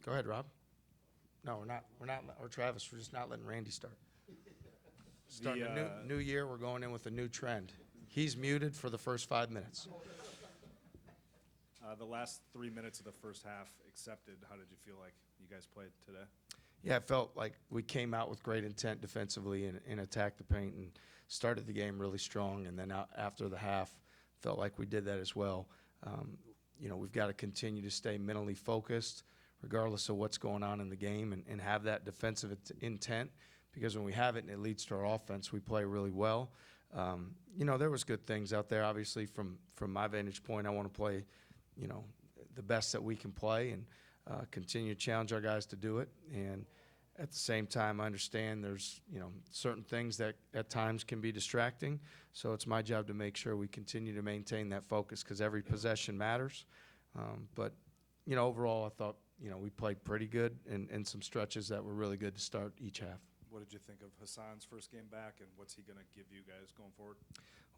Go ahead, Rob. No, we're not. Or Travis, we're just not letting Randy start. Starting a new year, we're going in with a new trend. He's muted for the first 5 minutes. The last 3 minutes of the first half accepted. How did you feel like you guys played today? Yeah, it felt like we came out with great intent defensively and attacked the paint and started the game really strong. And then after the half, felt like we did that as well. We've got to continue to stay mentally focused regardless of what's going on in the game and have that defensive intent, because when we have it and it leads to our offense, we play really well. There was good things out there. Obviously, from my vantage point, I want to play, the best that we can play and continue to challenge our guys to do it. And at the same time, I understand there's, certain things that at times can be distracting. So it's my job to make sure we continue to maintain that focus, because every possession matters. But overall, I thought, we played pretty good in some stretches that were really good to start each half. What did you think of Hassan's first game back, and what's he going to give you guys going forward?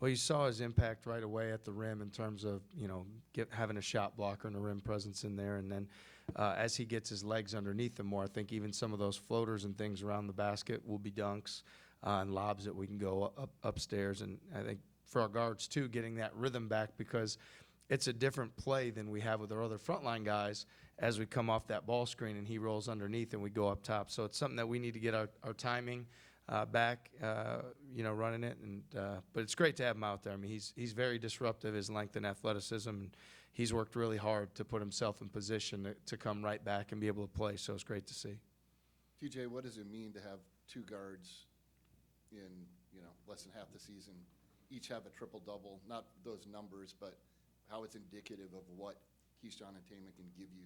Well, you saw his impact right away at the rim in terms of, having a shot blocker and a rim presence in there. And then as he gets his legs underneath him more, I think even some of those floaters and things around the basket will be dunks and lobs that we can go upstairs. And I think for our guards, too, getting that rhythm back, because it's a different play than we have with our other frontline guys as we come off that ball screen and he rolls underneath and we go up top. So it's something that we need to get our timing back, running it. But it's great to have him out there. I mean, he's very disruptive, his length and athleticism. And he's worked really hard to put himself in position to come right back and be able to play. So it's great to see. TJ, what does it mean to have two guards in, less than half the season, each have a triple-double? Not those numbers, but how it's indicative of what Keyshawn and Taman can give you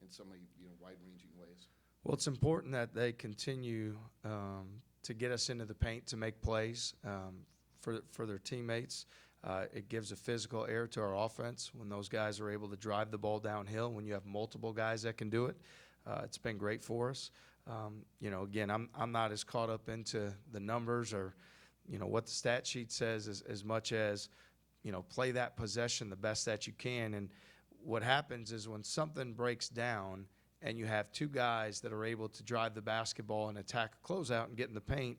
in so many, wide-ranging ways. Well, it's important that they continue to get us into the paint to make plays for their teammates. It gives a physical air to our offense when those guys are able to drive the ball downhill. When you have multiple guys that can do it, it's been great for us. Again, I'm not as caught up into the numbers or, what the stat sheet says as much as, play that possession the best that you can. And what happens is when something breaks down and you have two guys that are able to drive the basketball and attack a closeout and get in the paint,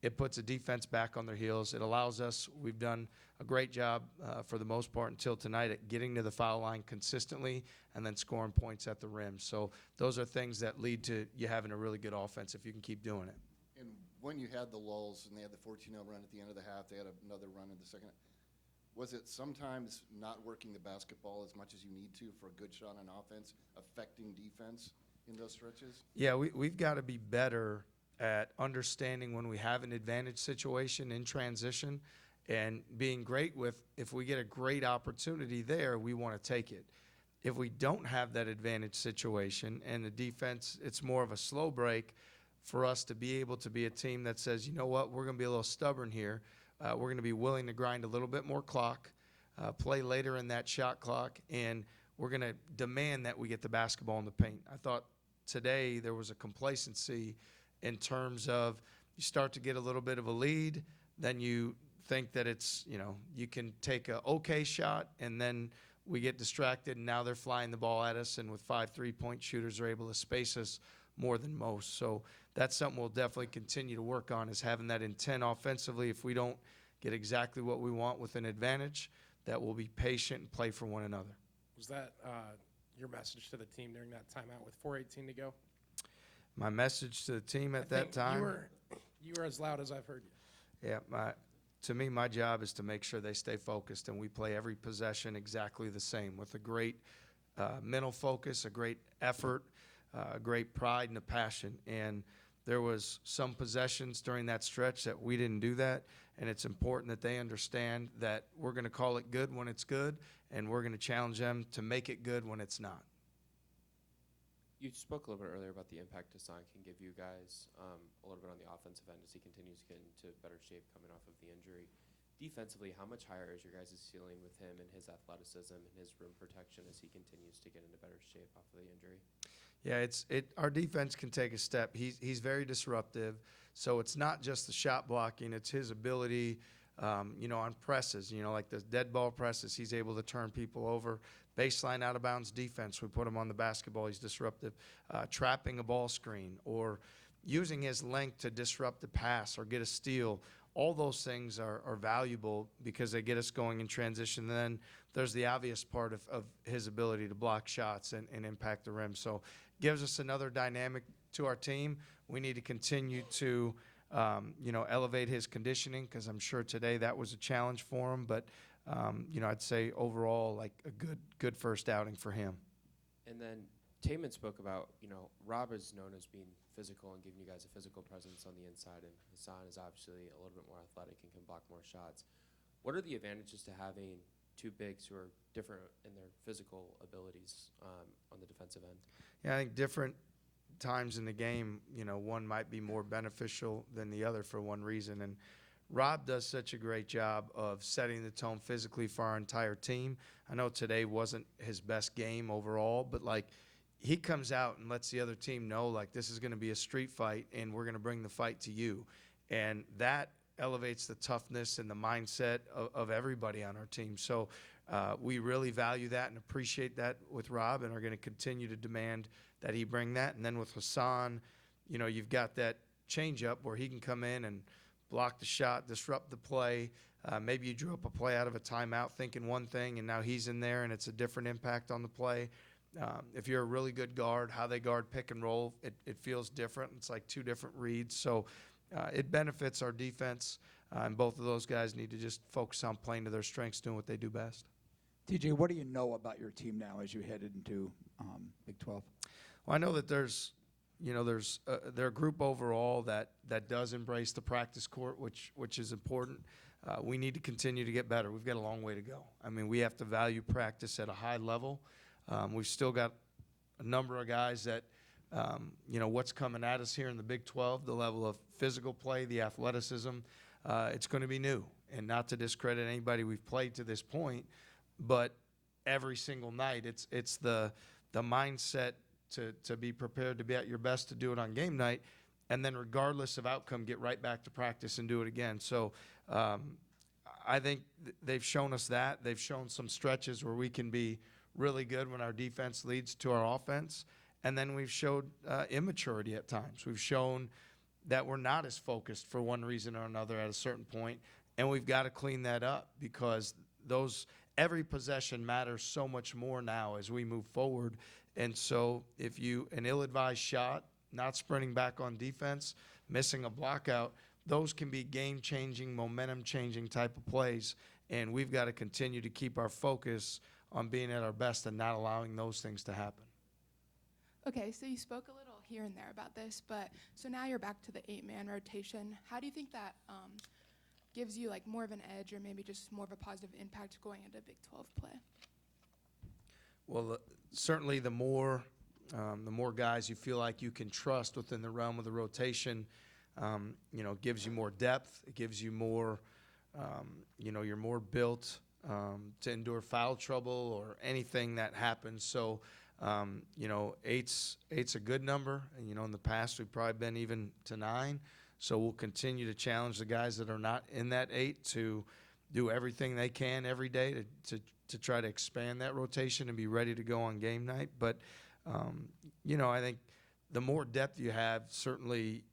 it puts a defense back on their heels. It allows us, we've done a great job for the most part until tonight at getting to the foul line consistently and then scoring points at the rim. So those are things that lead to you having a really good offense if you can keep doing it. And when you had the lulls and they had the 14-0 run at the end of the half, they had another run in the second. Was it sometimes not working the basketball as much as you need to for a good shot on offense, affecting defense in those stretches? Yeah, we've got to be better at understanding when we have an advantage situation in transition and being great with, if we get a great opportunity there, we want to take it. If we don't have that advantage situation and the defense, it's more of a slow break for us to be able to be a team that says, you know what, we're going to be a little stubborn here. We're going to be willing to grind a little bit more clock, play later in that shot clock, and we're going to demand that we get the basketball in the paint. I thought today there was a complacency in terms of you start to get a little bit of a lead, then you think that it's, you can take an okay shot, and then we get distracted, and now they're flying the ball at us, and with 5 3-point shooters are able to space us more than most. So that's something we'll definitely continue to work on, is having that intent offensively. If we don't get exactly what we want with an advantage, that we'll be patient and play for one another. Was that your message to the team during that timeout with 4:18 to go? My message to the team at that time? You were as loud as I've heard you. Yeah, to me, my job is to make sure they stay focused, and we play every possession exactly the same with a great mental focus, a great effort, a great pride and a passion. And there was some possessions during that stretch that we didn't do that, and it's important that they understand that we're going to call it good when it's good, and we're going to challenge them to make it good when it's not. You spoke a little bit earlier about the impact Hassan can give you guys a little bit on the offensive end as he continues to get into better shape coming off of the injury. Defensively, how much higher is your guys' ceiling with him and his athleticism and his rim protection as he continues to get into better shape off of the injury? Yeah, our defense can take a step. He's very disruptive, so it's not just the shot blocking. It's his ability on presses, like the dead ball presses, he's able to turn people over. Baseline out of bounds defense, we put him on the basketball, he's disruptive. Trapping a ball screen or using his length to disrupt the pass or get a steal. All those things are valuable because they get us going in transition. And then there's the obvious part of his ability to block shots and impact the rim. So gives us another dynamic to our team. We need to continue to elevate his conditioning because I'm sure today that was a challenge for him. But, I'd say overall like a good first outing for him. And then Taman spoke about, Rob is known as being physical and giving you guys a physical presence on the inside, and Hassan is obviously a little bit more athletic and can block more shots. What are the advantages to having two bigs who are different in their physical abilities on the defensive end? Yeah, I think different times in the game, one might be more beneficial than the other for one reason. And Rob does such a great job of setting the tone physically for our entire team. I know today wasn't his best game overall, but he comes out and lets the other team know this is going to be a street fight and we're going to bring the fight to you. And that elevates the toughness and the mindset of everybody on our team. So we really value that and appreciate that with Rob and are going to continue to demand that he bring that. And then with Hassan, you've got that changeup where he can come in and block the shot, disrupt the play. Maybe you drew up a play out of a timeout thinking one thing, and now he's in there, and it's a different impact on the play. If you're a really good guard, how they guard pick and roll, it feels different. It's like two different reads. So it benefits our defense, and both of those guys need to just focus on playing to their strengths, doing what they do best. TJ, what do you know about your team now as you head into Big 12? Well, I know that there's they're a group overall that does embrace the practice court, which is important. We need to continue to get better. We've got a long way to go. I mean, we have to value practice at a high level. We've still got a number of guys that, what's coming at us here in the Big 12, the level of physical play, the athleticism, it's going to be new. And not to discredit anybody we've played to this point, but every single night it's the mindset to be prepared to be at your best to do it on game night, and then regardless of outcome, get right back to practice and do it again. So I think they've shown us that. They've shown some stretches where we can be really good when our defense leads to our offense, and then we've showed immaturity at times. We've shown that we're not as focused for one reason or another at a certain point, and we've got to clean that up because every possession matters so much more now as we move forward. And so if an ill-advised shot, not sprinting back on defense, missing a block out, those can be game-changing, momentum-changing type of plays. And we've got to continue to keep our focus on being at our best and not allowing those things to happen. Okay, so you spoke a little here and there about this, but so now you're back to the 8-man rotation. How do you think that gives you more of an edge or maybe just more of a positive impact going into Big 12 play? Well, certainly the more guys you feel like you can trust within the realm of the rotation, gives you more depth. It gives you more, you're more built to endure foul trouble or anything that happens. So, eight's a good number. And, in the past we've probably been even to 9. So we'll continue to challenge the guys that are not in that 8 to do everything they can every day to try to expand that rotation and be ready to go on game night. But, I think the more depth you have certainly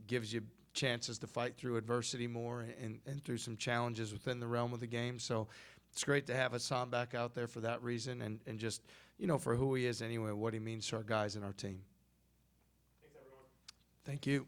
gives you chances to fight through adversity more and through some challenges within the realm of the game. So it's great to have Hassan back out there for that reason and just, for who he is anyway, what he means to our guys and our team. Thanks, everyone. Thank you.